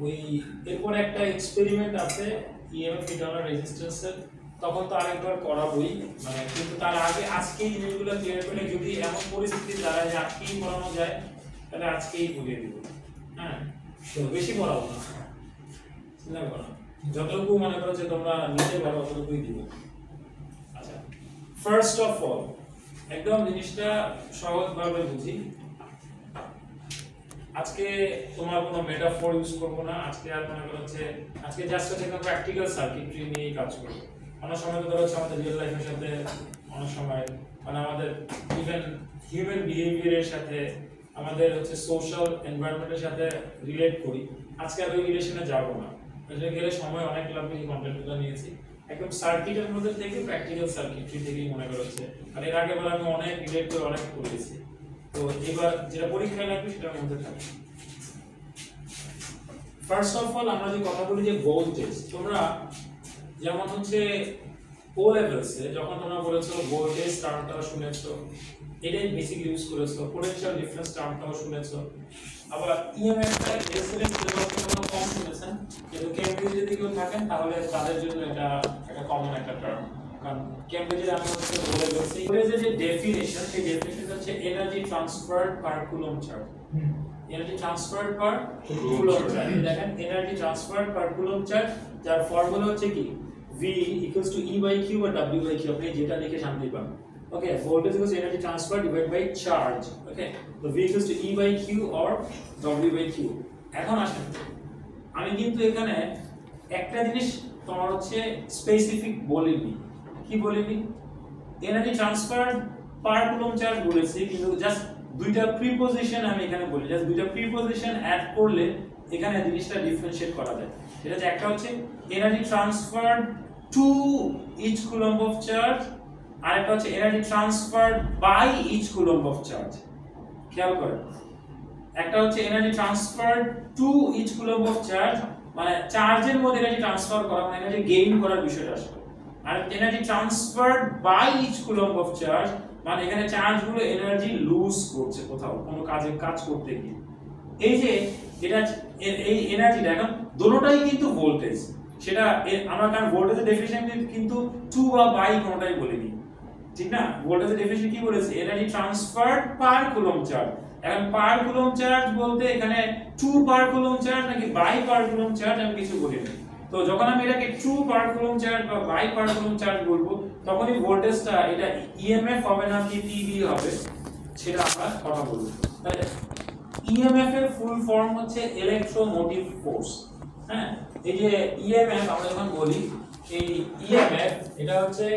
ওই এরপর একটা এক্সপেরিমেন্ট আছে ইএমএফ ইন্টারনাল রেজিস্ট্যান্সের, তখন তো আরেকবার করাবোই, মানে কিন্তু তার আগে আজকে এই জিনিসগুলো ক্লিয়ার করলে যদি এমন পরিস্থিতি দাঁড়ায় যে আজকেই পড়ানো যায় তাহলে আজকেই বুঝিয়ে দিব। হ্যাঁ, তো বেশি পড়াবো না, চিন্তা করো না, যতটুকু মনে করো যে তোমরা নিতে পারো ততটুকুই দিব। আচ্ছা, ফার্স্ট অফ অল একদম জিনিসটা সহজভাবে বুঝি। আজকে তোমার কোনো মেটাফর ইউজ করবো না, আজকে আর মনে করো হচ্ছে আজকে জাস্ট হচ্ছে একটা প্র্যাকটিক্যাল সার্কিটরি নিয়ে কাজ করবো। অনেক সময় তো ধরো হচ্ছে আমাদের রিয়েল লাইফের সাথে অনেক সময় মানে আমাদের ইভেন হিউম্যান বিহেভিয়ারের সাথে আমাদের হচ্ছে সোশ্যাল এনভায়রনমেন্টের সাথে রিলেট করি। আজকে আর ওই রিলেশনে যাবো না, এটা গেলে সময় অনেক লাগবে, এই কন্টেন্টগুলো নিয়েছি একদম সার্কিটের মধ্যে থেকে, প্র্যাকটিক্যাল সার্কিটরি থেকেই মনে করা হচ্ছে। আর এর আগে বলে আমি অনেক রিলেট করে অনেক করেছি, তো এবার যেটা পরীক্ষায় লাগবে সেটার মধ্যে থাকবে। ফার্স্ট অফ অল আমরা যে কথা বলি যে ভোল্টেজ, তোমরা যেমন হচ্ছে ও লেভেলসে যখন তোমরা বলেছো ভোল্টেজ টার্মটা শুনেছো, এটাই বেসিক্যালি ইউজ করেছো, পোটেনশিয়াল ডিফারেন্স টার্মটাও শুনেছো, আবার ইএমএফ টা এসএলএস সিলেবাসে তোমরা কম শুনেছেন, কিন্তু কেমব্রিজে যদি কেউ থাকেন তাহলে তাদের জন্য এটা একটা কমন একটা টার্ম। কারণ কেমব্রিজে আমি হচ্ছে বলে বলছি ভোল্টেজের যে ডেফিনিশন, সেই ডেফিনিশন হচ্ছে energy transferred per coulomb charge. Energy transferred per coulomb charge, দেখেন energy transferred per coulomb charge, যার ফর্মুলা হচ্ছে কি V equals to E by Q or W by Q, আপনি যেটা লিখে শান্তি পান। Okay, voltage equals to energy transfer divided by charge। Okay, তো V equals to E by Q or W by Q। এখন আসেন, আমি কিন্তু এখানে একটা জিনিস তোমার হচ্ছে স্পেসিফিক বলিনি। কি বলিনি? Energy transfer per coulomb charge বলেছি, কিন্তু জাস্ট দুইটা প্রিপজিশন আমি এখানে বলি, জাস্ট দুইটা প্রিপজিশন অ্যাড করলে এখানে জিনিসটা ডিফারেন্সিয়েট করা যায়। সেটা যে একটা হচ্ছে energy transferred to each coulomb of charge, আর একটা হচ্ছে energy transferred by each coulomb of charge. খেয়াল করেন, একটা হচ্ছে energy transferred to each coulomb of charge, মানে চার্জের মধ্যে এনার্জি ট্রান্সফার করা, মানে এনার্জি গেইন করার বিষয়টা আসবে। আর energy transferred by each coulomb of charge, মানে এখানে চার্জগুলো এনার্জি লুজ করছে কোথাও কোনো কাজ করতে গিয়ে। এই যে এটা এই এনার্জিটা এখন দুটোটাই কিন্তু ভোল্টেজ, সেটা আমরা কারণ ভোল্টেজের ডেফিনিশন কিন্তু টু বা বাই কোনটাই বলিনি, ঠিক না? ভোল্টেজের ডেফিনিশন কি বলেছে? Energy transferred per coulomb charge. এখন পার কুলম্ব চার্জ বলতে এখানে টু পার কুলম্ব চার্জ নাকি বাই পার কুলম্ব চার্জ আমি কিছু বলিনি। তো যখন আমি এটাকে টু পার কুলম্ব চার্জ বা বাই পার কুলম্ব চার্জ বলবো, তখনই ভোল্টেজটা এটা ইএমএফ হবে না কি টিভি হবে সেটা আমরা কথা বলবো। তাহলে ইএমএফ এর ফুল ফর্ম হচ্ছে ইলেকট্রোমোটিভ ফোর্স। হ্যাঁ, এই যে ইএমএফ আমরা যখন বলি, এই ইএমএফ এটা হচ্ছে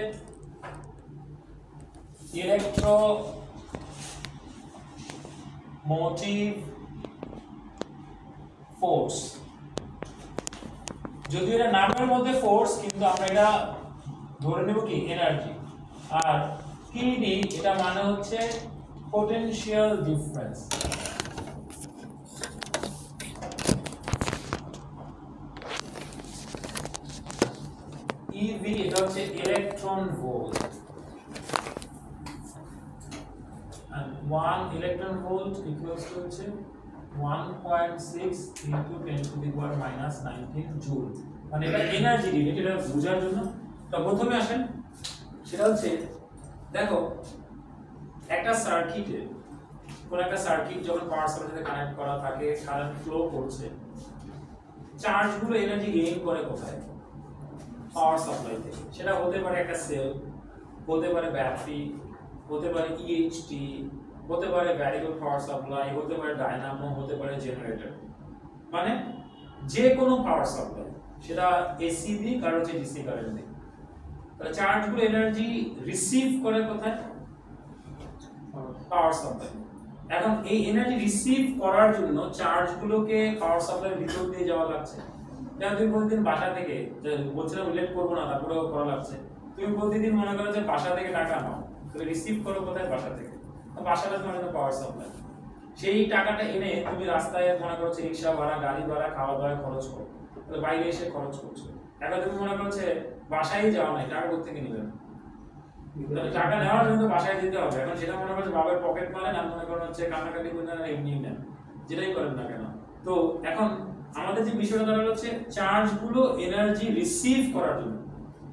ইলেকট্রোমোটিভ ফোর্স। যদিও এটা নামের মধ্যে ফোর্স, কিন্তু আমরা এটা ধরে নেব কি এনার্জি। আর পিডি এটা মানে হচ্ছে পোটেনশিয়াল ডিফারেন্স। ইভি এটা হচ্ছে electron volt, and 1 electron volt equals to হচ্ছে 1.6 into 10 to the power minus 19 joule. মানে এটা এনার্জি রিলেটেড, এটা বোঝার জন্য। তো প্রথমে আসেন, সেটা হচ্ছে দেখো একটা সার্কিটে, কোন একটা সার্কিট যখন পাওয়ার সাপ্লাইয়ের সাথে কানেক্ট করা থাকে, কারেন্ট ফ্লো করছে, চার্জগুলো এনার্জি গেইন করে কোথায়? পাওয়ার সাপ্লাই থেকে। সেটা হতে পারে একটা সেল, হতে পারে ব্যাটারি, হতে পারে ইএইচটি, হতে পারে ভ্যারিয়েবল পাওয়ার সাপ্লাই, হতে পারে ডায়নামো, হতে পারে জেনারেটর, মানে যে কোনো পাওয়ার সাপ্লাই, সেটা এসি দিয়ে কারণ হচ্ছে ডিসি কারেন্ট দিয়ে। তাহলে চার্জগুলো এনার্জি রিসিভ করে কোথায়? Power supply. এখন এই এনার্জি রিসিভ করার জন্য চার্জগুলোকে পাওয়ার সাপ্লাইয়ের ভিতর দিয়ে যাওয়া লাগছে। যেমন তুমি প্রতিদিন বাসা থেকে, বলছিলাম রিলেট করবো না, তারপরেও করা লাগছে, তুমি প্রতিদিন মনে করো যে বাসা থেকে টাকা নাও, তুমি রিসিভ করো কোথায়? বাসা থেকে। বাসাটা তোমার জন্য পাওয়ার সাপ্লাই। সেই টাকাটা এনে তুমি রাস্তায় মনে করো রিক্সা ভাড়া, গাড়ি ভাড়া, খাওয়া দাওয়া খরচ করো, তাহলে বাইরে এসে খরচ করছো। এখন তুমি মনে করছে বাসায় যাওয়া নাই, টাকা কোথা থেকে নিবে? তাহলে টাকা নেওয়ার জন্য বাসায় যেতে হবে। এখন সেটা মনে করছে বাবার পকেট মারেন, আর মনে করেন হচ্ছে কান্নাকাটি করে না, এমনি নেন, যেটাই করেন না কেন। তো এখন আমাদের যে বিষয়টা দাঁড়ালো হচ্ছে চার্জগুলো এনার্জি রিসিভ করার জন্য,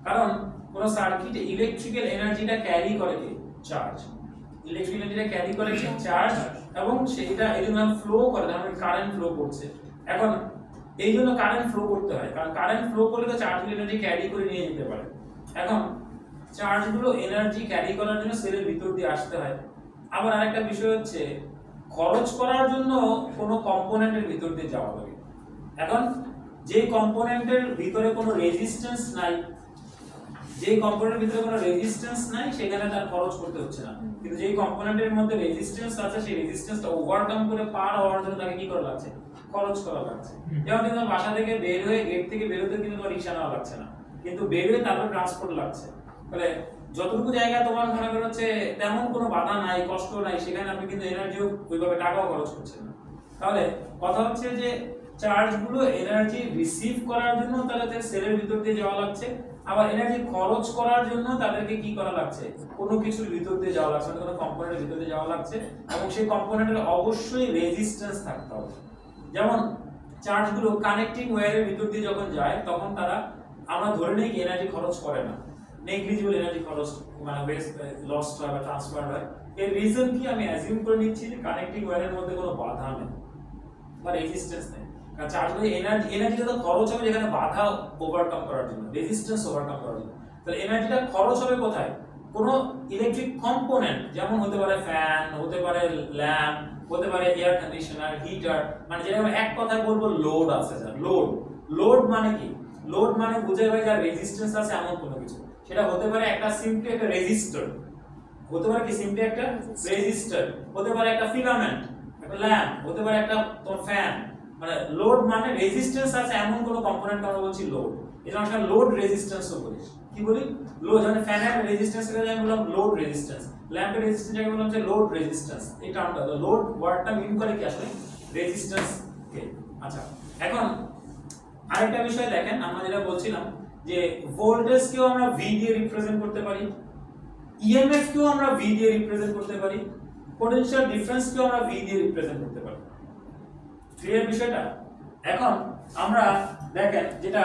কারণ কোন সার্কিটে ইলেকট্রিক্যাল এনার্জিটা ক্যারি করে কে? চার্জ। ইলেকট্রিক্যাল এনার্জিটা ক্যারি করে কে? চার্জ, এবং সেটা এই জন্য ফ্লো করে, মানে কারেন্ট ফ্লো করছে। এখন এই জন্য কারেন্ট ফ্লো করতে হয়, কারণ কারেন্ট ফ্লো করলে তো চার্জগুলো এনার্জি ক্যারি করে নিয়ে যেতে পারে। এখন চার্জগুলো এনার্জি ক্যারি করার জন্য সেলের ভিতর দিয়ে আসতে হয়। আবার আরেকটা বিষয় হচ্ছে খরচ করার জন্য কোনো কম্পোনেন্টের ভিতর দিয়ে যাওয়া লাগে। এখন যে কম্পোনেন্টের ভিতরে কোনো রেজিস্ট্যান্স নাই, যে কম্পোনেন্টের ভিতরে কোনো রেজিস্ট্যান্স নাই সেখানে তার খরচ করতে হচ্ছে না, কিন্তু যেই কম্পোনেন্টের মধ্যে রেজিস্ট্যান্স আছে সেই রেজিস্ট্যান্সটা ওভারকাম করে পার হওয়ার জন্য তাকে কি করা লাগছে? খরচ করা লাগছে। যেমন কিন্তু বাসা থেকে বের হয়ে গেট থেকে বের হতে কিন্তু তোমার রিকশা নেওয়া লাগছে না, কিন্তু বের হয়ে তারপর ট্রান্সপোর্ট লাগছে। তাহলে যতটুকু জায়গা তোমার মনে করো হচ্ছে তেমন কোনো বাধা নাই, কষ্ট নাই, সেখানে আপনি কিন্তু এনার্জিও ওইভাবে টাকাও খরচ করছেন না। তাহলে কথা হচ্ছে যে চার্জগুলো এনার্জি রিসিভ করার জন্য তাদের সেলের ভিতর দিয়ে যাওয়া লাগছে, আবার এনার্জি খরচ করার জন্য তাদেরকে কি করা লাগছে? কোনো কিছুর ভিতর দিয়ে যাওয়া লাগছে, কোনো কম্পোনেন্টের ভিতর দিয়ে যাওয়া লাগছে, এবং সেই কম্পোনেন্টের অবশ্যই রেজিস্ট্যান্স থাকতে হবে। যেমন চার্জগুলো কানেক্টিং ওয়্যারের ভিতর দিয়ে যখন যায় তখন তারা, আমরা ধরে নিই কি এনার্জি খরচ করে না, নেগলিজিবল এনার্জি খরচ মানে ওয়েস্ট লস হয় বা ট্রান্সফার হয়। এর রিজন কি? আমি অ্যাজিউম করে নিচ্ছি যে কানেক্টিং ওয়্যারের মধ্যে কোনো বাধা নেই বা রেজিস্ট্যান্স নেই, কারণ চার্জগুলো এনার্জিটা তো খরচ হবে যেখানে বাধা ওভারকাম করার জন্য, রেজিস্ট্যান্স ওভারকাম করার জন্য। তাহলে এনার্জিটা খরচ হবে কোথায়? কোনো ইলেকট্রিক কম্পোনেন্ট, যেমন হতে পারে ফ্যান, হতে পারে ল্যাম্প, হতে পারে এয়ার কন্ডিশনার, হিটার, মানে যেটা আমরা এক কথায় বলবো লোড আছে। লোড, লোড মানে কি? লোড মানে বুঝে ভাই যার রেজিস্ট্যান্স আছে এমন কোনো কিছু। সেটা হতে পারে একটা সিম্পলি একটা রেজিস্টর, হতে পারে কি সিম্পলি একটা রেজিস্টর, হতে পারে একটা ফিলামেন্ট, একটা ল্যাম্প, হতে পারে একটা তোর ফ্যান। মানে লোড মানে রেজিস্ট্যান্স আছে এমন কোনো কম্পোনেন্ট আমরা বলছি লোড। এটা আমরা লোড রেজিস্ট্যান্সও বলি। কি বলি? লোড। মানে ফ্যানের রেজিস্ট্যান্স এর আমি বললাম লোড রেজিস্ট্যান্স, ল্যাম্পের রেজিস্ট্যান্স আমি বললাম যে লোড রেজিস্ট্যান্স। এই টার্মটা লোড ওয়ার্ডটা মিন করে কি আসলে? রেজিস্ট্যান্স কে। আচ্ছা, এখন আরেকটা বিষয় দেখেন, আমরা যেটা বলছিলাম যে ভোল্টেজ কেও আমরা ভি দিয়ে রিপ্রেজেন্ট করতে পারি, ইএমএফ কেও আমরা ভি দিয়ে রিপ্রেজেন্ট করতে পারি, পোটেনশিয়াল ডিফারেন্স কেও আমরা ভি দিয়ে রিপ্রেজেন্ট করতে পারি। ক্লিয়ার বিষয়টা? এখন আমরা দেখেন যেটা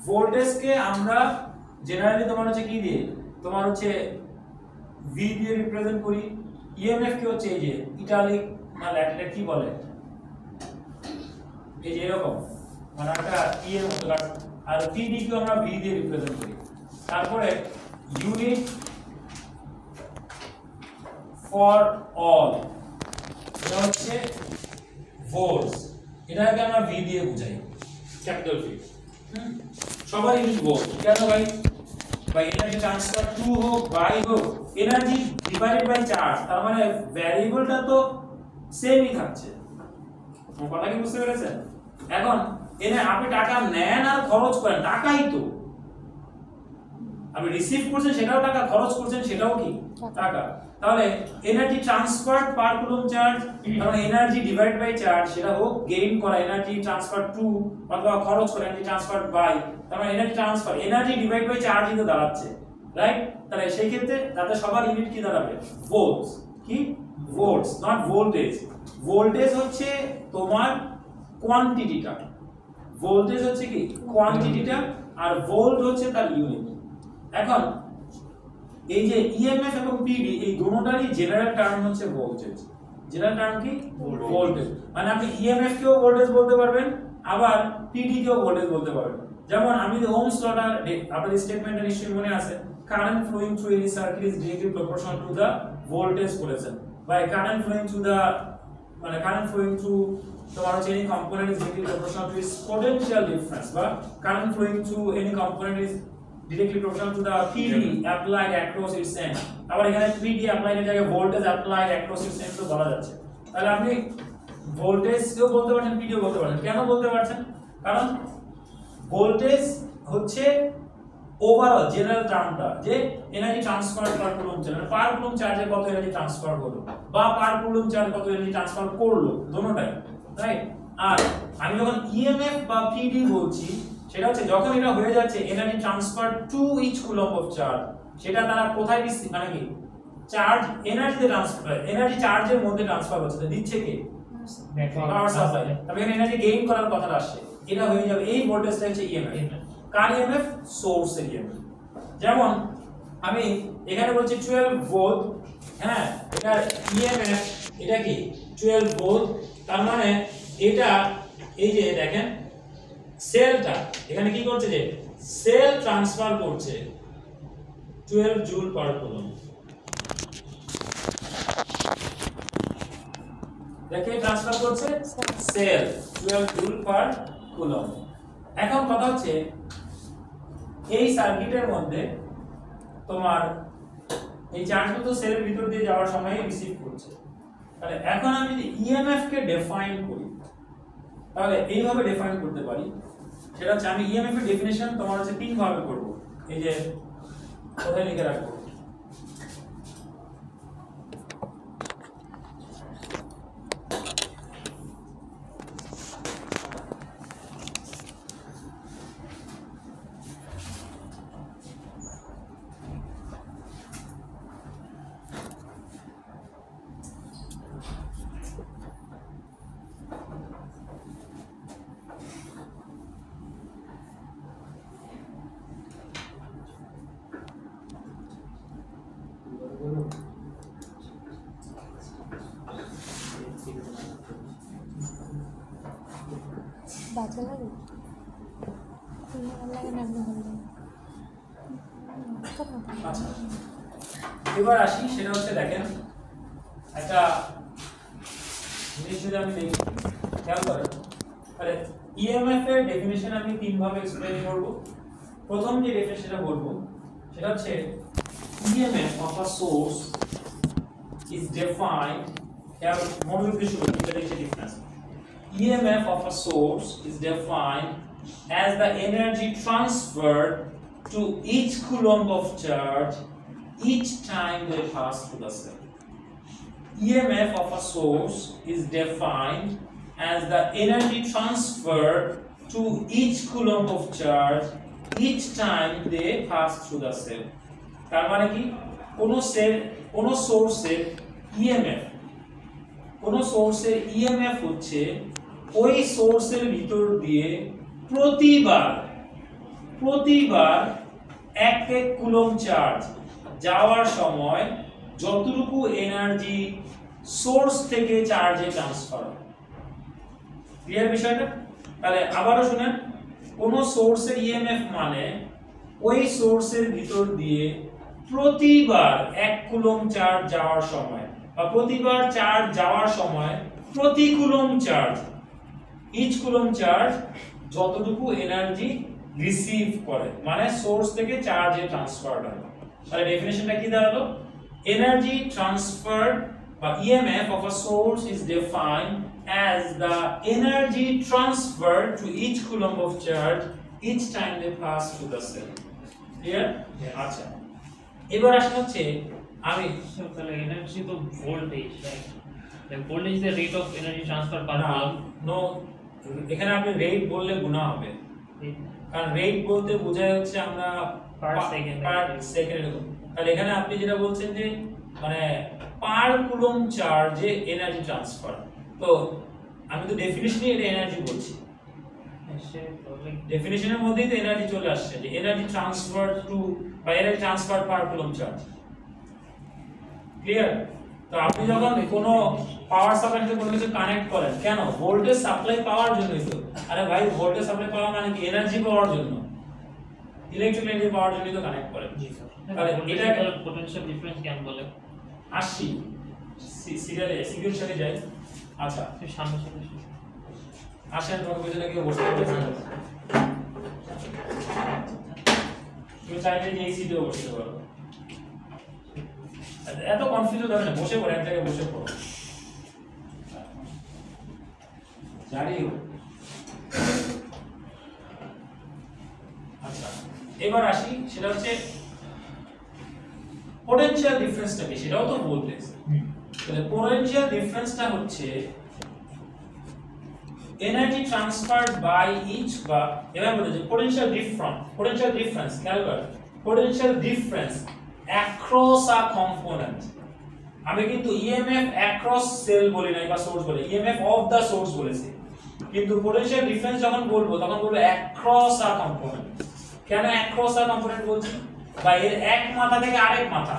ভোল্টেজকে আমরা জেনারেলি তোমার হচ্ছে কি দিয়ে, তোমার হচ্ছে ভি দিয়ে রিপ্রেজেন্ট করি, ইএমএফ কে হচ্ছে এই যে ইটালিক না ল্যাটিনে কি বলে, এই যে এরকম মানে একটা ই এর মতো, আর টিডি কে আমরা ভি দিয়ে রিপ্রেজেন্ট করি। তারপরে ইউনিট ফর অল, এটা হচ্ছে ভোল্টস, এটাকে আমরা ভি দিয়ে বুঝাই, ক্যাপিটাল ভি। সবার ইউনিট ভোল্ট। কেন ভাই? বাই এনার্জি ট্রান্সফার টু হোক বাই হোক, এনার্জি ডিভাইডেড বাই চার্জ, তার মানে ভ্যারিয়েবলটা তো সেমই থাকছে। কথা কি বুঝতে পেরেছেন? এখন এনে আপনি টাকা নেন আর খরচ করেন, টাকাই তো। আপনি রিসিভ করছেন সেটাও টাকা, খরচ করছেন সেটাও কি টাকা। তাহলে energy transferred per coulomb charge, কারণ এনার্জি ডিভাইড বাই চার্জ, সেটা হোক গেইন করা এনার্জি ট্রান্সফার টু অথবা খরচ করা এনার্জি ট্রান্সফারড বাই, তার মানে energy transfer energy divide by চার্জই তো দাঁড়াচ্ছে, রাইট? তাহলে সেই ক্ষেত্রে তাদের সবার ইউনিট কি দাঁড়াবে? ভোল্টস। কি? Volts, not voltage. ভোল্টেজ হচ্ছে তোমার কোয়ান্টিটিটা, ভোল্টেজ হচ্ছে কি কোয়ান্টিটিটা, আর ভোল্ট হচ্ছে তার ইউনিট। এখন এই যে ইএমএফ এবং পিডি এই দুটোটারই জেনারেল টার্ম হচ্ছে ভোল্টেজ। জেনারেল টার্ম কি? ভোল্টেজ। মানে আপনি ইএমএফ কেও ভোল্টেজ বলতে পারবেন, আবার পিডি কেও ভোল্টেজ বলতে পারবেন। যেমন আমি যদি ওহমস লটা, আপনাদের স্টেটমেন্টটা নিশ্চয়ই মনে আছে, current flowing through any circuit is directly proportional to the voltage বলেছেন, বা কারেন্ট ফ্লোয়িং থ্রু দা মানে কারেন্ট ফ্লোয়িং থ্রু তোমার হচ্ছে any component is directly proportional to its potential difference, বা current flowing through any component is directly proportional to the PD applied across its end। আবার এখানে PD applied এর জায়গায় voltage applied across its end তো বলা যাচ্ছে। তাহলে আপনি ভোল্টেজ কেও বলতে পারছেন, PD ও বলতে পারছেন। কেন বলতে পারছেন? কারণ ভোল্টেজ হচ্ছে ওভারঅল জেনারেল টার্মটা, যে energy transfer per coulomb charge, মানে পার কুলম্ব চার্জে কত এনার্জি ট্রান্সফার হলো, বা পার কুলম্ব চার্জ কত এনার্জি ট্রান্সফার করলো, দুটোটাই, রাইট? আর আমি যখন ইএমএফ বা পিডি বলছি, সেটা হচ্ছে যখন এটা হয়ে যাচ্ছে energy transfer to each coulomb of charge, সেটা তারা কোথায় দিচ্ছে, মানে কি চার্জ এনার্জিতে ট্রান্সফার, এনার্জি চার্জের মধ্যে ট্রান্সফার হচ্ছে, দিচ্ছে কে? Power supply. তবে এখানে এনার্জি গেইন করার কথা আসছে, এটা হয়ে যাবে এই ভোল্টেজটা হচ্ছে ইএমএফ। কার ইএমএফ? সোর্সের ইএমএফ। যেমন আমি এখানে বলছি 12 ভোল্ট, হ্যাঁ এটা ইএমএফ, এটা কি 12 ভোল্ট, তার মানে এটা এই যে দেখেন সেলটা এখানে কি করছে, যে সেল ট্রান্সফার করছে 12 জুল পার কুলম্ব। দেখে ট্রান্সফার করছে সেল 12 জুল পার কুলম্ব। এখন কথা হচ্ছে এই সার্কিটের মধ্যে তোমার এই চার্জগুলো তো সেলের ভিতর দিয়ে যাওয়ার সময় রিসিভ করছে। তাহলে এখন আমি যদি ইএমএফ কে ডিফাইন করি তাহলে এইভাবে ডিফাইন করতে পারি, সেটা হচ্ছে আমি ইএমএফ এর ডেফিনিশন তোমার হচ্ছে তিন ভাবে করব। এই যে কোথায় লিখে রাখবো, বাজে লাগে ভালো লাগে না ভালো লাগে। আচ্ছা এবার আসি, সেটা হচ্ছে দেখেন একটা জিনিস যদি আমি দেখি খেয়াল করেন, তাহলে ইএমএফ এর ডেফিনিশন আমি তিন ভাবে এক্সপ্লেইন করব। প্রথম যে ডেফিনিশনটা বলবো সেটা হচ্ছে EMF of a source is defined, খেয়াল মনোযোগ দিয়ে শুনুন, এটা হচ্ছে difference. EMF of a source is defined as the energy transferred to each coulomb of charge each time they pass through the cell. EMF of a source is defined as the energy transferred to each coulomb of charge each time they pass through the cell. তার মানে কি, কোন সোর্সের EMF, কোন সোর্সের EMF হচ্ছে ওই সোর্সের ভিতর দিয়ে প্রতিবার এক কুলম্ব চার্জ যাওয়ার সময় যতটুকু এনার্জি সোর্স থেকে চার্জে ট্রান্সফার হয়। ক্লিয়ার বিষয়টা? তাহলে আবারও শুনেন, কোন সোর্সের ইএমএফ মানে ওই সোর্সের ভিতর দিয়ে প্রতিবার এক কুলম্ব চার্জ যাওয়ার সময় বা প্রতিবার চার্জ যাওয়ার সময় প্রতি coulomb charge, each coulomb charge যতটুকু এনার্জি রিসিভ করে, মানে সোর্স থেকে চার্জে ট্রান্সফার হয়। তাহলে ডেফিনিশনটা কি দাঁড়ালো? এনার্জি ট্রান্সফার্ড বা EMF of a source is defined as the energy transferred to each coulomb of charge each time they pass through the cell. Clear? আচ্ছা এবার আসলে হচ্ছে আমি তাহলে এনার্জি তো voltage, right? Like voltage is the rate of energy transfer per coulomb. No, এখানে আপনি rate বললে গুণা হবে, কারণ রেট বলতে বোঝায় হচ্ছে আমরা পার সেকেন্ড এরকম। তাহলে এখানে আপনি যেটা বলছেন যে মানে পার কুলম্ব চার্জে এনার্জি ট্রান্সফার, তো আমি তো ডেফিনিশনে এটা এনার্জি বলছি, ডেফিনিশনের মধ্যেই তো এনার্জি চলে আসছে যে এনার্জি ট্রান্সফার টু বা energy transfer per coulomb charge. Clear? তো আপনি যখন কোনো পাওয়ার সাপ্লাই সাথে কোনো কিছু কানেক্ট করেন, কেন? ভোল্টেজ সাপ্লাই পাওয়ার জন্যই তো। আরে ভাই, ভোল্টেজ সাপ্লাই পাওয়া মানে কি? এনার্জি পাওয়ার জন্য, ইলেকট্রিক এনার্জি পাওয়ার জন্যই তো কানেক্ট করেন। তাহলে এটা পোটেনশিয়াল ডিফারেন্স কেন বলে? আসি সিরিয়ালে সিকিউর সাথে যাই। আচ্ছা সামনে সামনে আসেন, তোমাকে পেছনে গিয়ে বসতে হবে। তুমি চাইলে যে এই সিটেও বসতে পারো, এত কনফিউজ হবে না, বসে পড়ো, এক জায়গায় বসে পড়ো। জানি। আচ্ছা এবার আসি, সেটা হচ্ছে পোটেনশিয়াল ডিফারেন্সটা কি, সেটাও তো ভোল্টেজ। তাহলে পোটেনশিয়াল ডিফারেন্সটা হচ্ছে এনার্জি ট্রান্সফারড বাই ইচ, বা এভাবে বলে যে পোটেনশিয়াল ডিফারেন্স খেয়াল করো, পোটেনশিয়াল ডিফারেন্স অ্যাক্রস আ কম্পোনেন্ট। আমি কিন্তু ইএমএফ অ্যাক্রস সেল বলি নাই বা সোর্স বলি, ইএমএফ অফ দা সোর্স বলেছি। কিন্তু পোটেনশিয়াল ডিফারেন্স যখন বলবো তখন বলবো অ্যাক্রস আ কম্পোনেন্ট। কেন অ্যাক্রস আ কম্পোনেন্ট বলছি? বা এর এক মাথা থেকে আরেক মাথা,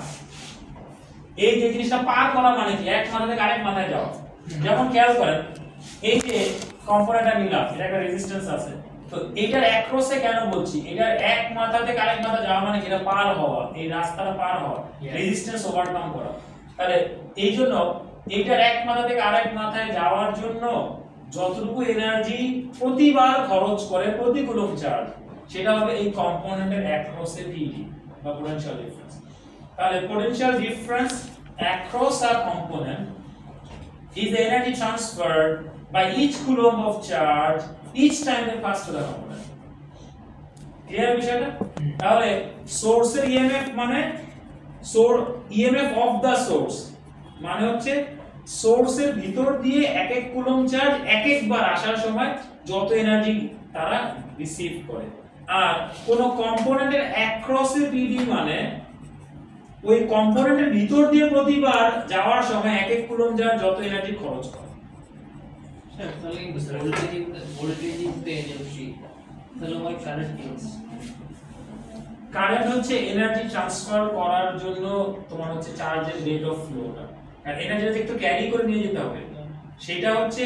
এই যে জিনিসটা পার করা মানে কি এক মাথা থেকে আরেক মাথায় যাওয়া। যেমন খেয়াল করেন এই যে কম্পোনেন্টটা নিলাম, এটা একটা রেজিস্ট্যান্স আছে, তো এটার অ্যাক্রসে কেন বলছি? এটার এক মাথা থেকে আরেক মাথা যাওয়া মানে এটা পার হওয়া, এই রাস্তাটা পার হওয়া, রেজিস্ট্যান্স ওভারকাম করা। তাহলে এই জন্য এইটার এক মাথা থেকে আরেক মাথায় যাওয়ার জন্য যতটুকু এনার্জি প্রতিবার খরচ করে প্রতি কুলম্ব চার্জ, সেটা হবে এই কম্পোনেন্টের অ্যাক্রসে পিডি বা পোটেনশিয়াল ডিফারেন্স। তাহলে potential difference across a component is the energy transferred by each coulomb of charge each time they pass to the component. Clear বিষয়টা? তাহলে সোর্সের EMF মানে EMF of the source মানে হচ্ছে সোর্সের ভিতর দিয়ে এক এক কুলম্ব চার্জ এক একবার আসার সময় যত এনার্জি তারা রিসিভ করে। আর কোন কম্পোনেন্টের অ্যাক্রসে পিডি মানে ওই কম্পোনেন্টের ভিতর দিয়ে প্রতিবার যাওয়ার সময় এক এক কুলম্ব চার্জ যত এনার্জি খরচ করে। স্যার তাহলে ভোল্টেজ ইজ দ্য এনার্জি, তাহলে আমার কারেন্ট ইজ কারেন্ট হচ্ছে এনার্জি ট্রান্সফার করার জন্য তোমার হচ্ছে চার্জের রেট অফ ফ্লোটা, আর এনার্জিটা একটু ক্যারি করে নিয়ে যেতে হবে। সেটা হচ্ছে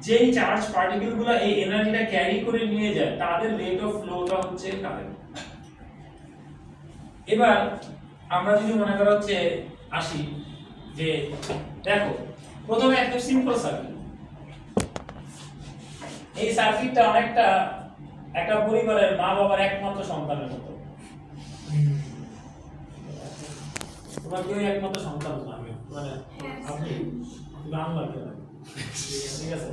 যেই চার্জ পার্টিকেলগুলো এই এনার্জিটা ক্যারি করে নিয়ে যায় তাদের রেট অফ ফ্লোটা হচ্ছে কারেন্ট। এবার আমরা যদি মনে করা হচ্ছে আসি যে দেখো প্রথমে একটা সিম্পল সার্কিট, এই সার্কিটটা অনেকটা একটা পরিবারের মা বাবার একমাত্র সন্তানের মতো। তোমার কেউ একমাত্র সন্তান না, মানে আপনি বাংলা ঠিক আছে,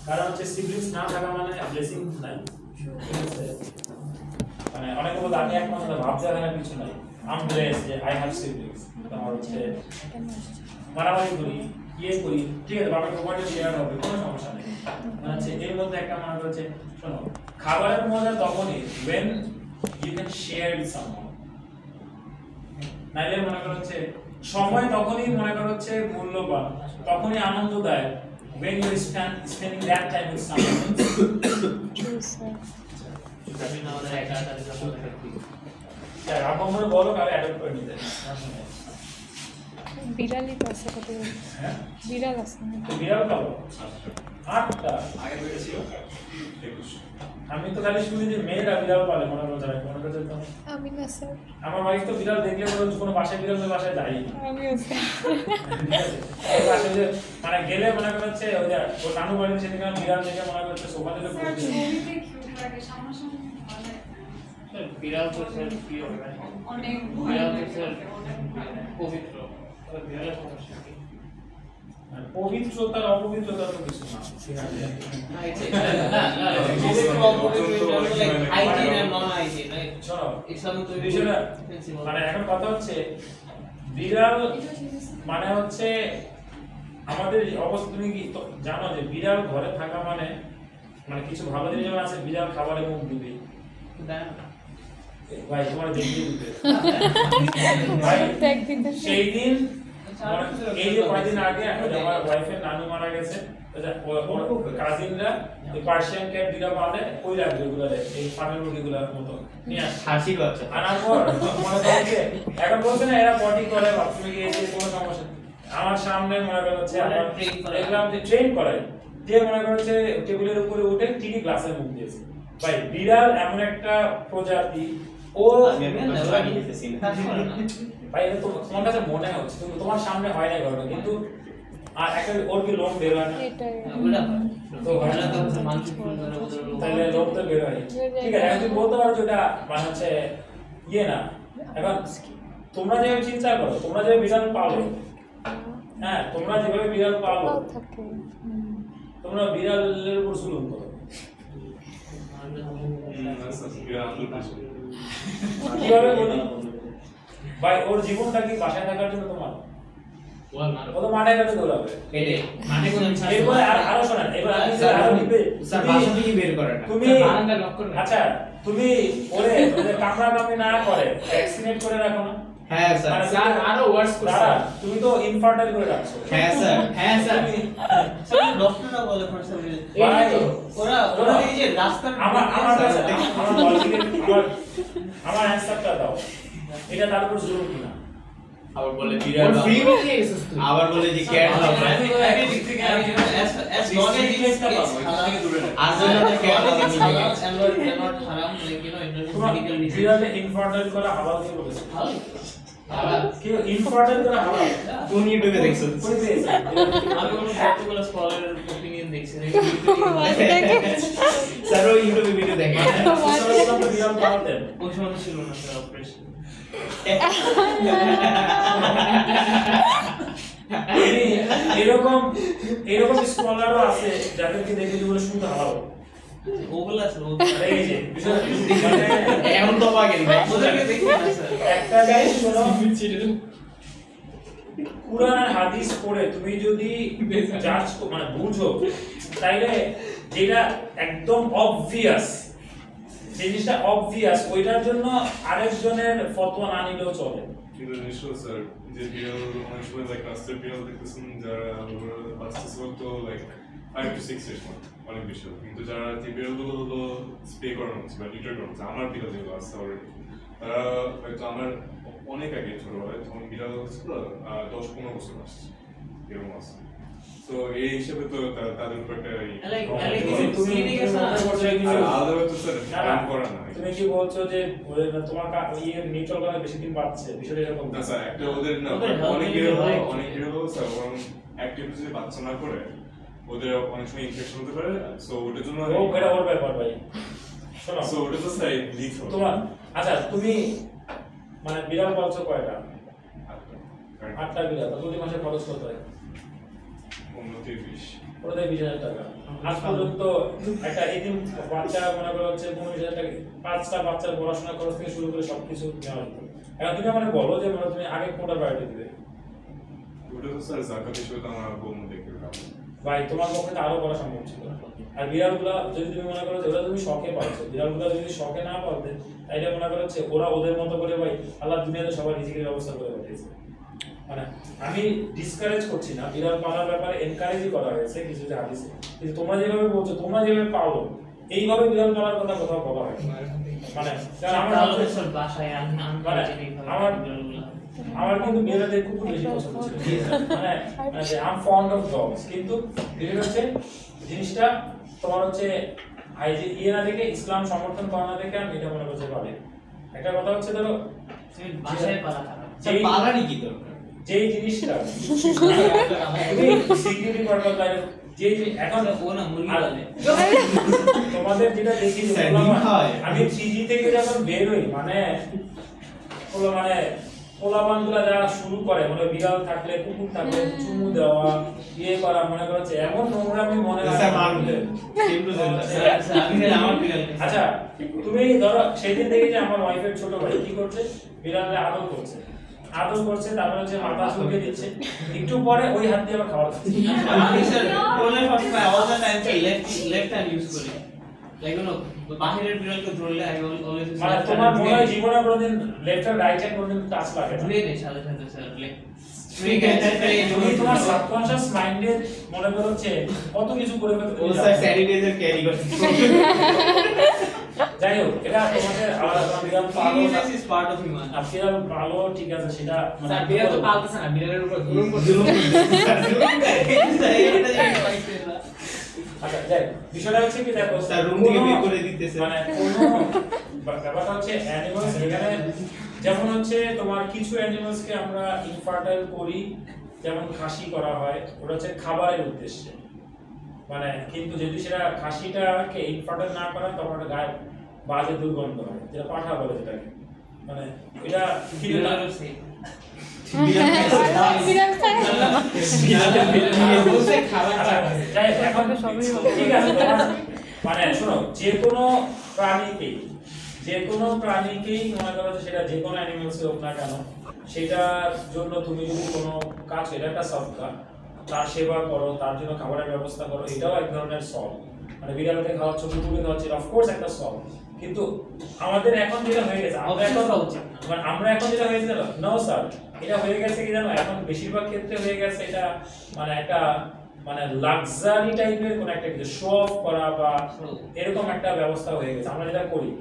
কারণ হচ্ছে সিবলিংস না থাকা মানে ব্লেসিং নাই, ঠিক আছে। মানে অনেকে বলে আমি একমাত্র, ভাবতে হয় না কিছু নাই, আই এম ব্লেসড যে আই হ্যাভ সিবলিংস। তোমার হচ্ছে মারামারি করি ইয়ে করি, ঠিক আছে, বাবার প্রপার্টি শেয়ার হবে, কোনো সমস্যা নেই। মানে হচ্ছে এর মধ্যে একটা মনে হচ্ছে শোনো খাবারের মজা তখনই when you can share with someone, নাইলে মনে করো হচ্ছে সময় তখনই মনে করো হচ্ছে মূল্যবান, তখনই আনন্দদায়ক when you spending that time with someone. True, sir. আমি না ওদের একা একা দিলাম यार आप हमने बोलो कारे अडॉप्ट कर दिए বিড়ালই তো আছে কত, हैं বিড়াল আছে না? तो বিড়াল পাবো আটটা আগে বেড়ে ছিল 21 আমি তো খালি শুনি যে মেয়েরা বিড়াল পালে, মনে করো যারা মনে করতে তো আমি না স্যার, আমার ওয়াইফ তো বিড়াল দেখলে বলে কোনো বাসায় বিড়াল তো বাসায় যাই না, আমিও স্যার। ঠিক আছে। এই বাসায় যে মানে গেলে মনে করো হচ্ছে ওই যে ওর নানু বাড়ি সেদিকে বিড়াল দেখে মনে করছে সোফা দিলে স্যার বসে ছবিতে কিউট লাগে, সামনাসামনি ভালো লাগে না। স্যার বিড়াল তো স্যার কি হবে, অনেক বিড়াল ভয় তো স্যার লাগে, অনেক ভয় লাগে। পবিত্র, আর বিড়ালের সমস্যা কি? মানে পবিত্রতা অপবিত্রতা তো কিছু না, ঠিক আছে। না এটা না না পবিত্র অপবিত্র like hygiene and non hygiene, right? চলো ইসলামে তো বিষয়টা মানে এখন কথা হচ্ছে বিড়াল এটা ঠিক আছে। মানে হচ্ছে আমাদের অবস্থা, তুমি কি জানো যে বিড়াল ঘরে থাকা মানে মানে কিছু ভালো জিনিস যেমন আছে, বিড়াল খাবারে মুখ দিবে, ভাই তোমার দেখিয়ে দিবে ভাই। ট্যাগ দিতে সেই দিন এই যে কয়েকদিন আগে আমার ওয়াইফের নানু মারা গেছে, কাজিনরা ওই পার্সিয়ান ক্যাট দিরা পালে ওই রাখবে ওগুলো, এই ফার্মের মুরগিগুলোর মতো নিয়ে আসে হাসির বাচ্চা আনার পর মনে করেন যে এখন বলছে না এরা বডি করে বাথরুমে গিয়ে যে কোনো সমস্যা নেই। আমার সামনে মনে করেন হচ্ছে আমার দেখলাম যে ট্রেন করায় দিয়ে মনে করেন হচ্ছে টেবিলের উপরে উঠে ঠিকই গ্লাসের মুখ দিয়েছে। ভাই বিড়াল এমন একটা প্রজাতি, ও ভাই এটা তো তোমার কাছে মনে হচ্ছে কিন্তু তোমার সামনে হয় না ঘটনা, কিন্তু আর একটা ওর কি লোম বের হয় না, এটাই ওটা তো হয় না, তো মানুষ ফুল ধরে ওদের লোক তাহলে লোম তো বের হয়, ঠিক আছে। এখন তুমি বলতে পারো যেটা মানে হচ্ছে ইয়ে না। এখন তোমরা যেভাবে চিন্তা করো, তোমরা যে বিড়াল পালো, হ্যাঁ তোমরা যেভাবে বিড়াল পালো, তাও থাকে। তোমরা বিড়ালের উপর জুলুম করো, কিভাবে বলি ভাই? ওর জীবনটা কি বাসায় থাকার জন্য তোমার? ওয়াল মারো ও তো মাঠে ঘাটে দৌড়াবে। এরে মানে কোন এরপরে আরো শোনেন, এবার আমি আরো নিবে স্যার বাসা থেকে বের করে না, তুমি বারান্দা লক করে আচ্ছা তুমি ওরে কামড়া কামড়ি না করে ভ্যাকসিনেট করে রাখো না, হ্যাঁ স্যার স্যার আরো ওয়ার্স দাঁড়া, করছে তুমি তো ইনফার্টাইল করে রাখছো। হ্যাঁ স্যার স্যার ডক্টররা বলে ফর সাম রিজন ভাই, ওরা ওরা এই যে রাস্তার আমার কাছে আমার লজিকে আমার অ্যানসারটা দাও, এটা তার উপর জোর কিনা? আবার বলে বিড়াল ফ্রি দিয়ে গেছিস তুই আবার বলে যে ক্যাট হবে আমি দিক থেকে আমি as long as it is থেকে দূরে রাখি আর জন্য ক্যাট হবে not haram like you know তোমার medical reason বিড়ালে ইনফার্টাইল করা হালাল কে বলেছে? হালাল কি ইনফার্টাইল করা হালাল? কোন ইউটিউবে দেখছিস কই পেয়েছে? আমি কোনো কতগুলো স্কলারের opinion দেখছি স্যার ওই ইউটিউবে ভিডিও দেখেন সোশ্যাল তো বিড়াল পালতেন। ওই সময় ছিল না স্যার অপারেশন এরকম এরকম স্কলারও আছে যাদেরকে দেখে যেগুলো শুনতে হালাল। ওগুলো আছে আরে এই যে বিষয়টা এখন তো পাগে ভাই ওদেরকে দেখি না স্যার একটা জিনিস শোনো, কুরআন আর হাদিস পড়ে তুমি যদি জাজ মানে বুঝো, তাইলে যেটা একদম অবভিয়াস, জিনিসটা অবভিয়াস, ওইটার জন্য আরেকজনের ফতোয়া না নিলেও চলে। কিন্তু নিশ্চয় স্যার যে বিড়াল অনেক সময় লাইক রাস্তার বিড়াল দেখতেছেন যারা বাঁচতেছে তো লাইক 5 to 6 years অনেক বেশি হবে। কিন্তু যারা যে বিড়ালগুলো হলো স্প্রে করানো হচ্ছে বা নিউট্রাল করানো হচ্ছে, আমার বিড়াল যেগুলো আছে অলরেডি, তারা হয়তো আমার অনেক আগে ছোটবেলায় তখন বিড়াল হচ্ছিল 10-15 বছর আসছে এরকম আছে। তো এই হিসেবে তো তাদের উপর একটা আলাদা তো স্যার কাম করা না। তুমি কি বলছো যে তোমার ইয়ে নিউট্রাল করা বেশি দিন বাঁচছে, বিষয়টা এরকম না স্যার, একটা ওদের না ওদের অনেক health বিড়াল স্যার ওরকম অ্যাক্টিভ যদি বাচ্চা না করে ওদের অনেক সময় ইনফেকশন হতে পারে। সো ওটার জন্য ও এটা ওর ব্যাপার ভাই। শোনো, সো ওটা তো স্যার লিক হবে তোমার আচ্ছা তুমি মানে বিড়াল পালছো কয়টা? 8টা বিড়াল, তো প্রতি মাসে খরচ কত হয়? 15-20 ওদের 20,000 টাকা। আজ পর্যন্ত একটা এতিম বাচ্চা মনে করো হচ্ছে 15,000 টাকা, 5টা বাচ্চার পড়াশোনা খরচ থেকে শুরু করে সবকিছু নেওয়া যেত। এখন তুমি মানে বলো যে মানে তুমি আগে কোনটা প্রায়োরিটি দিবে? ওটা তো স্যার জাকাত হিসেবে তো আমার বলবো দেখবে ভাই তোমার পক্ষে তো আরো করা সম্ভব ছিল। আর বিড়ালগুলা যদি তুমি মনে করো যে ওরা তুমি শখে পালছো, বিড়ালগুলা যদি শখে না পালতে তাইলে মনে করো হচ্ছে ওরা ওদের মতো করে ভাই আল্লাহ দুনিয়াতে সবার রিজিকের ব্যবস্থা করে পাঠিয়েছে। মানে আমি ডিসকারেজ করছি না, বিড়াল পালার ব্যাপারে এনকারেজই করা হয়েছে কিছু যে হাদিসে, কিন্তু তোমরা যেভাবে বলছো, তোমরা যেভাবে পালো এইভাবে বিড়াল পালার কথা কোথাও বলা হয় মানে কারণ আমার স্যার বাসায় আমার কিন্তু বিড়ালদের খুব বেশি পছন্দ ছিল, মানে I am fond of dogs, কিন্তু এটা হচ্ছে জিনিসটা তোমার হচ্ছে ইয়ে না দেখে, ইসলাম সমর্থন করা না দেখে আমি এটা মনে করতে পারি। একটা কথা হচ্ছে ধরো বাসায় পালা খারাপ পালানি কি দরকার যেই জিনিসটা তুমি সিকিউরিটি পারপাস লাগে যে এখন ও না মুরগি বলে তোমাদের যেটা দেখি যে আমি 3G থেকে যখন বের হই মানে পোলাপানগুলা যারা শুরু করে মানে বিড়াল থাকলে কুকুর থাকলে চুমু দেওয়া ইয়ে করা মনে করছে এমন নোংরা আমি মনে আচ্ছা তুমি ধরো সেদিন দেখি যে আমার ওয়াইফের ছোট ভাই কি করছে, বিড়ালে আদর করছে তারপরে হচ্ছে মাথা চুলকে দিচ্ছে, একটু পরে ওই হাত দিয়ে আবার খাবার খাচ্ছে। আমি স্যার কোলে সবসময় all the time sir left hand use করি লাইক নো বাহিরের বিড়ালকে ধরলে আই অলওয়েজ মানে তোমার মনে হয় জীবনে কোনোদিন লেফট আর রাইট হ্যান্ড কোনোদিন টাচ লাগে না? ধুয়ে নেই সাথে সাথে স্যার লাইক তুমি তোমার সাবকনশিয়াস মাইন্ডে মনে করো হচ্ছে কত কিছু করে ফেলতে ও স্যার স্যানিটাইজার ক্যারি করতে যাই হোক এটা তোমাদের আলাদা বিড়াল পালো cleanness is part of human বিড়াল পালো ঠিক আছে সেটা স্যার বিড়াল তো পালতেছ না বিড়ালের উপর জুলুম করতে আচ্ছা যাই বিষয়টা হচ্ছে কি দেখো স্যার রুম থেকে বের করে দিতেছে মানে কোনো ব্যাপারটা হচ্ছে অ্যানিমালস এখানে যেমন হচ্ছে তোমার কিছু অ্যানিমালসকে আমরা ইনফার্টাইল করি, যেমন খাসি করা হয়, ওটা হচ্ছে খাবারের উদ্দেশ্যে, মানে কিন্তু যদি সেটা খাসিটাকে ইনফার্টাইল না করা তখন ওটা গায়ে বাজে দুর্গন্ধ হয়, যেটা পাঠা বলে যেটাকে, মানে এটা বিড়ালের সেই বিড়াল খায় যাই এখন ঠিক আছে মানে শোনো যে কোনো প্রাণীকেই মনে করো যে সেটা যে কোনো অ্যানিমালস হোক না কেন সেটার জন্য তুমি যদি কোনো কাজ, এটা একটা সদকা, তার সেবা করো, তার জন্য খাবারের ব্যবস্থা করো, এটাও এক ধরনের সব। মানে বিড়ালকে খাওয়াচ্ছ, কুকুরকে খাওয়াচ্ছ, অফকোর্স একটা সলভ। কিন্তু আমাদের এখন যেটা হয়ে গেছে, আমরা এখন মানে আমরা এখন যেটা হয়েছে জানো, নো স্যার, এটা হয়ে গেছে কি জানো, এখন বেশিরভাগ ক্ষেত্রে হয়ে গেছে এটা মানে একটা মানে লাক্সারি টাইপের কোন একটা কিছু শো অফ করা বা এরকম একটা ব্যবস্থা হয়ে গেছে আমরা যেটা করি।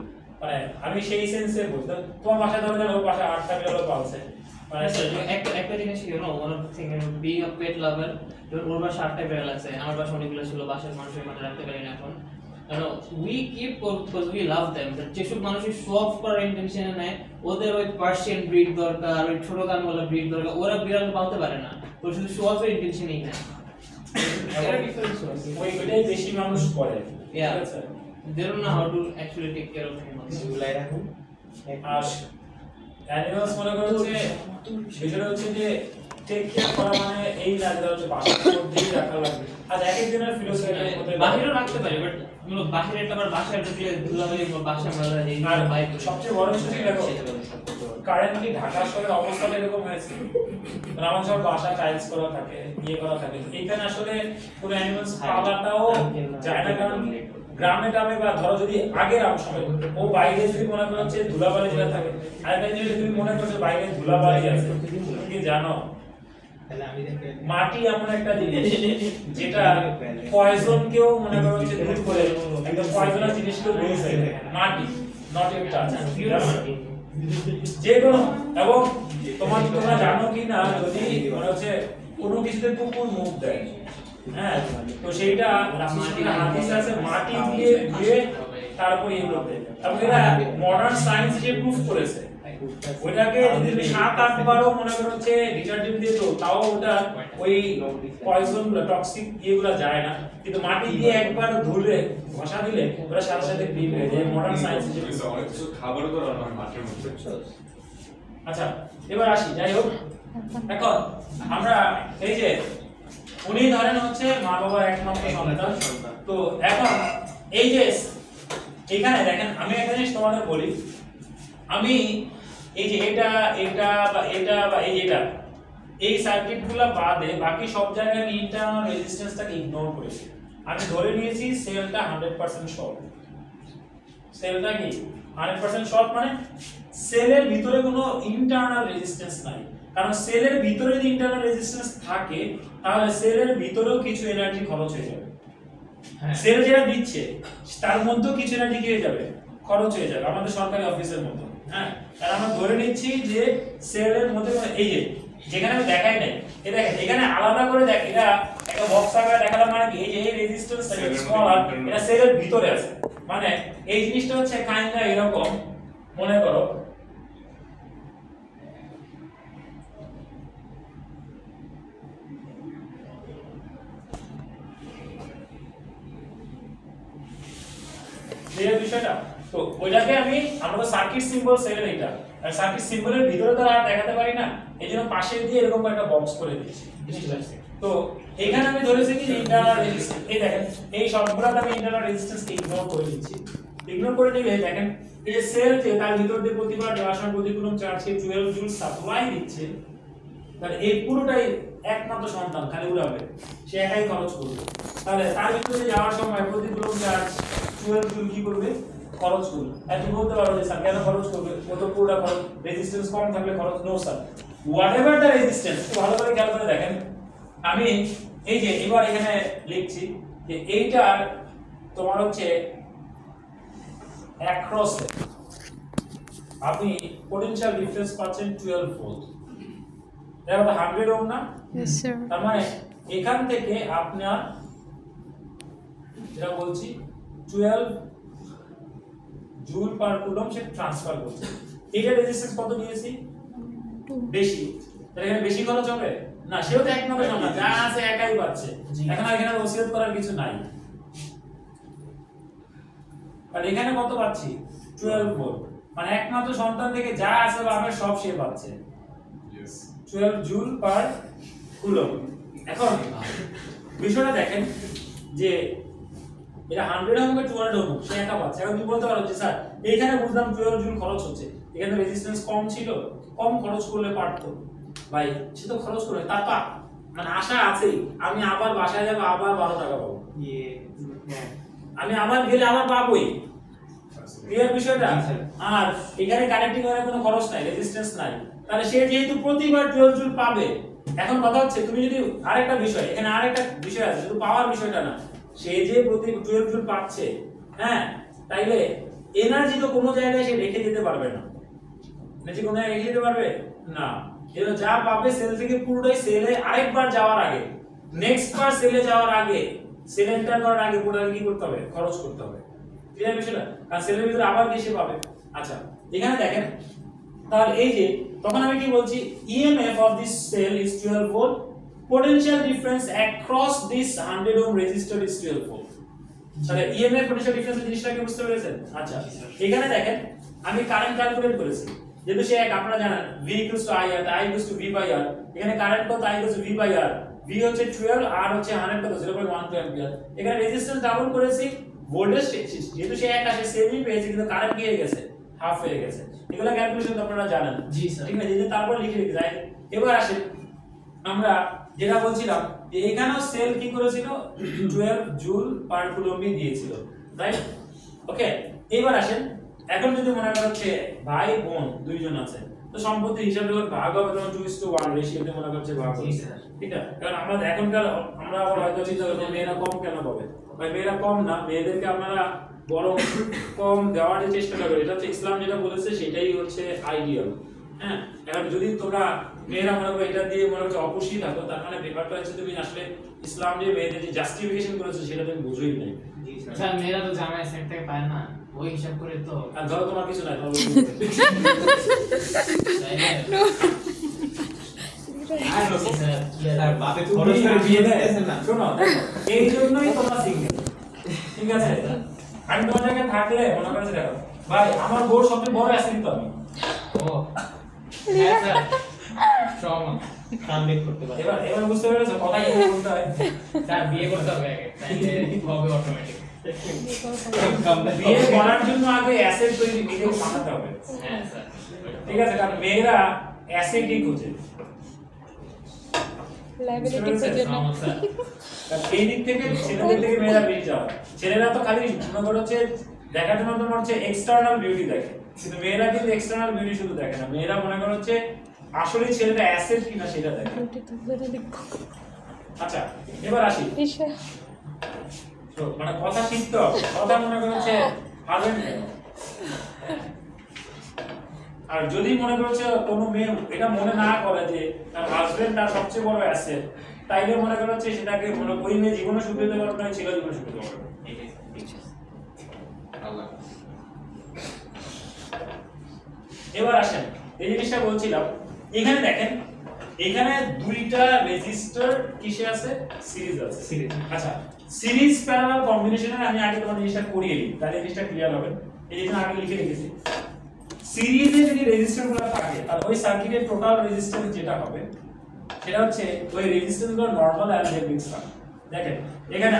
মানে আমি সেই সেন্সে বলতে, তোমার বাসায় ধরো জানো ওর বাসায় 8টা বিড়াল পালছে, মানে একটা জিনিস you know one of the thing being a pet lover, ওর বাসা 8টা বিড়াল আছে, আমার বাসা অনেকগুলো ছিল, বাসার মানুষের মানে রাখতে পারি না এখন। কারণ we keep because we love them. যেসব মানুষের শো অফ করার ইন্টেনশনে নেয়, ওদের ওই পার্সিয়ান ব্রিড দরকার, ওই ছোট কানওয়ালা ব্রিড দরকার, ওরা বিড়াল পালতে পারে না, ওরা শুধু শো অফের ইন্টেনশনেই নেয়। ওইটাই বেশি মানুষ করে। Yeah, they don't know how to actually take care of animals. July রাখুন আর অ্যানিমালস মনে করো যে বিষয়টা হচ্ছে যে টেক কেয়ার করা মানে এই না যে হচ্ছে বাসার মধ্যেই রাখা লাগবে। আর এক একজনের ফিলোসফির মধ্যে বাহিরেও রাখতে পারি, বাট বাহিরে একটা আবার বাসায় ঢুকলে ধুলাবালি বাসা মারা এই আর বাইক সবচেয়ে বড় বিষয় দেখো কারেন্টলি ঢাকা শহরের অবস্থাটা এরকম হয়েছে, মানে আমার সব বাসা টাইলস করা থাকে, ইয়ে করা থাকে, এখানে আসলে কোনো অ্যানিমালস পালাটাও যায় না। কারণ গ্রামে গ্রামে বা ধরো যদি আগের সময় ও বাইরে যদি মনে করো হচ্ছে ধুলাবালি যেটা থাকে, আরেকটা জিনিস তুমি মনে করছো বাইরে ধুলাবালি আছে, তুমি কি জানো তাহলে আমি দেখে মাটি এমন একটা জিনিস যেটা পয়জন কেও মনে করো হচ্ছে দূর করে একদম পয়জনাস জিনিসকেও দূর করে দেয়। মাটি নট এ টাচ যে কোনো, এবং তোমরা জানো কি না যদি মনে হচ্ছে কোনো কিছুতে কুকুর মুখ দেয়, হ্যাঁ, তো সেইটা হাদিস আছে মাটি দিয়ে ধুয়ে তারপর এগুলো দেয়। এবং এটা মডার্ন সায়েন্স যে প্রুফ করেছে, ওইটাকে যদি তুমি 7-8 বারও মনে করো হচ্ছে ডিটারজেন্ট দিয়ে তো তাও ওটা ওই পয়জন টক্সিক ইয়েগুলো যায় না, কিন্তু মাটি দিয়ে একবার ধুলে ঘষা দিলে ওটা সাথে সাথে ক্লিন হয়ে যায়। মডার্ন সায়েন্স যে অনেক কিছু খাবারও তো রান্না হয় মাটির মধ্যে। আচ্ছা এবার আসি, যাই হোক এখন আমরা এই যে উনি ধরেন হচ্ছে মা বাবার একমাত্র সন্তান, তো এখন এই যে এখানে দেখেন আমি একটা জিনিস তোমাদের বলি, আমি এই যে এটা এটা বা এটা বা এই যেটা এই সার্কিটগুলো বাদে বাকি সব জায়গায় আমি ইন্টারনাল রেজিস্ট্যান্সটাকে ইগনোর করেছি। আমি ধরে নিয়েছি সেলটা 100% শর্ট। সেলটা কি 100% শর্ট মানে সেলের ভিতরে কোনো ইন্টারনাল রেজিস্ট্যান্স নাই। কারণ সেলের ভিতরে যদি ইন্টারনাল রেজিস্ট্যান্স থাকে তাহলে সেলের ভিতরেও কিছু এনার্জি খরচ হয়ে যাবে। সেল যেটা দিচ্ছে তার মধ্যেও কিছু এনার্জি কি হয়ে যাবে, খরচ হয়ে যাবে, আমাদের সরকারি অফিসের মতো। হ্যাঁ, আর আমরা ধরে নিচ্ছি যে সেলের মধ্যে এই যে যেখানে আমি দেখাই নাই, এই দেখেন এখানে আলাদা করে দেখ, এটা একটা বক্স আকারে দেখালাম মানে কি এই যে এই রেজিস্ট্যান্স স্মলার এটা সেলের ভিতরে আছে। মানে এই জিনিসটা হচ্ছে কাইন্ডা এরকম মনে করো এই বিষয়টা। তো ওইটাকে আমরা তো সার্কিট সিম্বল সেলের এটা, আর সার্কিট সিম্বলের ভিতরে তো আর দেখাতে পারি না, এইজন্য পাশে দিয়ে এরকম একটা বক্স করে দিয়েছি। তো এখানে আমি ধরেছি কি ইন্টারনাল রেজিস্ট্যান্স, এই দেখেন এই সবগুলোতে আমি ইন্টারনাল রেজিস্ট্যান্স ইগনোর করে দিচ্ছি। ইগনোর করে দিলে দেখেন এই যে সেল যে তার ভিতর দিয়ে প্রতিবার রাসায়নিক প্রতিকূলম চার্জকে 12 জুল সাপ্লাই দিচ্ছে, তাহলে এই পুরোটাই একমাত্র সন্তান খালি উড়াবে, সে একাই খরচ করবে। তাহলে তার ভিতরে যাওয়ার সময় প্রতিকূলম চার্জ 12 জুল কি করবে, খরচ করবে। আর তুমি বলতে পারো যে স্যার কেন খরচ করবে, কত পুরোটা খরচ, রেজিস্ট্যান্স কম থাকলে খরচ। No sir, whatever the resistance, একটু ভালো করে খেয়াল করে দেখেন। আমি এই যে এবার এখানে লিখছি যে এইটার তোমার হচ্ছে অ্যাক্রসে আপনি পোটেনশিয়াল ডিফারেন্স পাচ্ছেন 12 ভোল্ট। এটা কত 100 ওহম না? Yes, sir. তার মানে এখান থেকে আপনার যেটা বলছি 12 জুল পার কুলম সে ট্রান্সফার করছে। এটা রেজিস্ট্যান্স কত দিয়েছি, বেশি, তাহলে এখানে বেশি খরচ হবে না, সেও তো এক নম্বর সমান, যা আছে একাই পাচ্ছে, এখন আর এখানে ওসিয়ত করার কিছু নাই। আর এখানে কত পাচ্ছি 12 ভোল্ট, মানে একমাত্র সন্তান থেকে যা আছে বাবার সব সে পাচ্ছে। 12 জুল পার কুলম। এখন বিষয়টা দেখেন যে এটা 100 ওহম বা 200 ওহম সে একা পাচ্ছে। এখন তুমি বলতে পারো যে স্যার এইখানে বুঝলাম 12 জুল খরচ হচ্ছে, এখানে রেজিস্ট্যান্স কম ছিল, কম খরচ করলে পারতো। ভাই সে তো খরচ করে তার পা মানে আশা আছেই আমি আবার বাসায় যাব আবার 12 টাকা পাবো। হ্যাঁ আমি আবার গেলে আবার পাবোই। ক্লিয়ার বিষয়টা? আর এখানে কানেক্টিং এর কোনো খরচ নাই, রেজিস্ট্যান্স নাই, তাহলে সে যেহেতু প্রতিবার 12 জুল পাবে। এখন কথা হচ্ছে তুমি যদি আরেকটা বিষয়, এখানে আরেকটা বিষয় আছে, শুধু পাওয়ার বিষয়টা না, সে যে প্রতি 12 জুল পাচ্ছে, হ্যাঁ, তাইলে এনার্জি তো কোনো জায়গায় সে রেখে যেতে পারবে না। এনার্জি কোনো জায়গায় রেখে যেতে পারবে না। এর যা পাবে সেল থেকে পুরোটাই সেলে আরেকবার যাওয়ার আগে, নেক্সট বার সেলে যাওয়ার আগে, সেল এন্টার করার আগে পুরোটাকে কি করতে হবে? খরচ করতে হবে। ক্লিয়ার বিষয়টা? কারণ সেলের ভিতরে আবার কি সে পাবে। আচ্ছা, এখানে দেখেন, তাহলে এই যে তখন আমি কি বলছি, EMF of this cell is 12 volt, potential difference across this 100 ohm resistor is 12 volt. তাহলে EMF potential difference এর জিনিসটাকে বুঝতে পেরেছেন? আচ্ছা, এখানে দেখেন আমি কারেন্ট ক্যালকুলেট করেছি, যেহেতু সে এক, আপনারা জানেন V equals to IR, I equals to V by R, এখানে কারেন্ট কত? I equals to V by R, V হচ্ছে 12, R হচ্ছে 100 কত? 0.12 অ্যাম্পিয়ার। এখানে রেজিস্ট্যান্স ডাবল করেছি, ভোল্টেজ যেহেতু সে এক আসে সেমই পেয়েছে, কিন্তু কারেন্ট কি হয়ে গেছে? হাফ হয়ে গেছে। এগুলা ক্যালকুলেশন আপনারা জানেন। জি স্যার। ঠিক আছে, যে তারপর লিখে রেখে যায়। এবার আসেন আমরা যেটা বলছিলাম যে এখানেও সেল কি করেছিল? 12 জুল পার কুলম্বই দিয়েছিল, রাইট? ওকে, এবার আসেন, এখন যদি মনে করা হচ্ছে ভাই বোন দুইজন আছে, তো সম্পত্তি হিসাবে যখন ভাগ হবে তখন 2:1 রেশিওতে মনে করছে ভাগ হবে। ঠিক আছে, কারণ আমরা এখনকার আমরা আবার হয়তো চিন্তা করব মেয়েরা কম কেন পাবে। ভাই মেয়েরা কম না, মেয়েদেরকে আপনারা বরং কম দেওয়ার যে চেষ্টা করবে, এটা হচ্ছে ইসলাম যেটা বলেছে সেটাই হচ্ছে আইডিয়াল। হ্যাঁ, এখন যদি তোমরা মেয়েরা মনে করো এটা দিয়ে মনে হচ্ছে অপুষ্টি থাকো, তার মানে ব্যাপারটা হচ্ছে তুমি আসলে ইসলাম যে মেয়েদের যে জাস্টিফিকেশন করেছে সেটা তুমি বুঝোই নাই। স্যার মেয়েরা তো জামাই সেট থেকে পায় না, ওই হিসাব করে তো। আর ধরো তোমার কিছু নাই, তোমার শোনো, এই জন্যই তোমরা সিঙ্গেল। ঠিক আছে, আমি তোমার জায়গায় থাকলে মনে করছে দেখো ভাই আমার বউর সবচেয়ে বড় অ্যাসেট তো আমি। ও হ্যাঁ স্যার, সমান কামবেক করতে পারে। এবার বুঝতে পেরেছো কথা কি বলতে হয়? স্যার বিয়ে করতে হবে আগে, তাইলে হবে অটোমেটিক। বিয়ে করার জন্য আগে অ্যাসেট তৈরি নিজে বানাতে হবে। হ্যাঁ স্যার, ঠিক আছে, কারণ মেয়েরা অ্যাসেটই খোঁজে। লাইবিলিটি খোঁজে না। স্যার এই দিক থেকে ছেলেদের থেকে মেয়েরা বেশি যাওয়া। ছেলেরা তো খালি মনে করো হচ্ছে দেখার জন্য তোমার হচ্ছে এক্সটার্নাল বিউটি দেখে, কিন্তু মেয়েরা কিন্তু এক্সটার্নাল বিউটি শুধু দেখে না, মেয়েরা মনে করো হচ্ছে আসলে ছেলেটা অ্যাসেট কিনা সেটা দেখে। বিউটি তো ধরে দেখো। আচ্ছা, এবার আসি, ঈশা তো মানে কথা শিখতে হবে, কথা মনে করো হচ্ছে হাজবেন্ড। আর যদি মনে করছে কোনো মেয়ে এটা মনে না করে যে তার হাজবেন্ড তার সবচেয়ে বড় অ্যাসেট, তাইলে মনে করো হচ্ছে সেটাকে মনে ওই মেয়ে জীবনে সুখ দিতে পারবে না, ছেলে জীবনে সুখ দিতে পারবে না। এবার আসেন, এই জিনিসটা বলছিলাম, এখানে দেখেন এখানে দুইটা রেজিস্টার কিসে আছে? সিরিজ আছে। সিরিজ। আচ্ছা, সিরিজ প্যারালাল কম্বিনেশনে আমি আগে তোমার জিনিসটা করিয়ে দিই, তাহলে জিনিসটা ক্লিয়ার হবে। এই জন্য আগে লিখে রেখেছি, সিরিজে যদি রেজিস্টরগুলো থাকে তাহলে ওই সার্কিটের টোটাল রেজিস্ট্যান্স যেটা হবে সেটা হচ্ছে ওই রেজিস্ট্যান্সগুলো নরমাল অ্যালজেব্রিক সাম। দেখেন এখানে